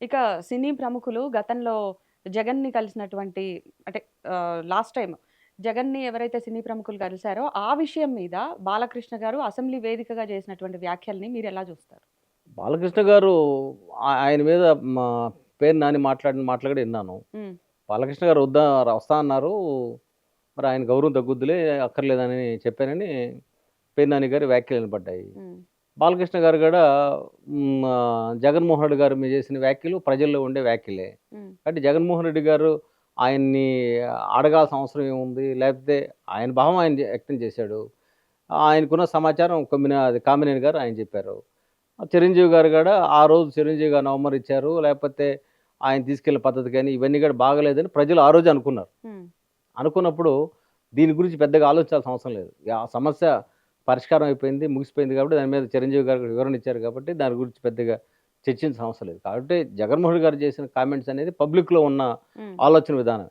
ఇక సినీ ప్రముఖులు గతంలో జగన్‌ని కలిసినటువంటి అంటే లాస్ట్ టైమ్ జగన్‌ని ఎవరైతే సినీ ప్రముఖులు కలిసారో ఆ విషయం మీద బాలకృష్ణ గారు అసెంబ్లీ వేదికగా చేసినటువంటి వ్యాఖ్యల్ని మీరెలా చూస్తారు? బాలకృష్ణ గారు ఆయన మీద మా పేరు నాని మాట్లాడిన మాటలు కూడా విన్నాను. హ్మ్. బాలకృష్ణ గారు వస్తా అన్నారు. మరి ఆయన గౌరవం తగ్గుద్దిలే అక్కర్లేదని చెప్పానని పేరు నాని గారి వ్యాఖ్యలు వినపడ్డాయి. హ్మ్. బాలకృష్ణ గారు కూడా జగన్మోహన్ రెడ్డి గారి మీద చేసిన వ్యాఖ్యలు ప్రజల్లో ఉండే వ్యాఖ్యలే. హ్మ్. కాబట్టి జగన్మోహన్ రెడ్డి గారు ఆయన్ని అడగాల్సిన అవసరం ఏముంది? లేకపోతే ఆయన భావం ఆయన వ్యక్తం చేశాడు. ఆయనకున్న సమాచారం అది కామినేని గారు ఆయన చెప్పారు. చిరంజీవి గారు గూడా ఆ రోజు చిరంజీవి గారిని అవమానిచ్చారు. లేకపోతే ఆయన తీసుకెళ్ళిన పద్ధతి గాని, ఇవన్నీ గూడా బాగాలేదని ప్రజలు ఆ రోజే అనుకున్నారు. హ్మ్. అనుకున్నప్పుడు దీని గురించి పెద్దగా ఆలోచించాల్సిన అవసరం లేదు. ఆ సమస్య పరిష్కారం అయిపోయింది, ముగిసిపోయింది కాబట్టి దాని మీద చిరంజీవి గారు వివరణ ఇచ్చారు కాబట్టి దాని గురించి పెద్దగా చర్చించాల్సిన అవసరం లేదు. కాబట్టి జగన్మోహన్ రెడ్డి గారు చేసిన కామెంట్స్ అనేది పబ్లిక్‌లో ఉన్న హ్మ్. ఆలోచన విధానం.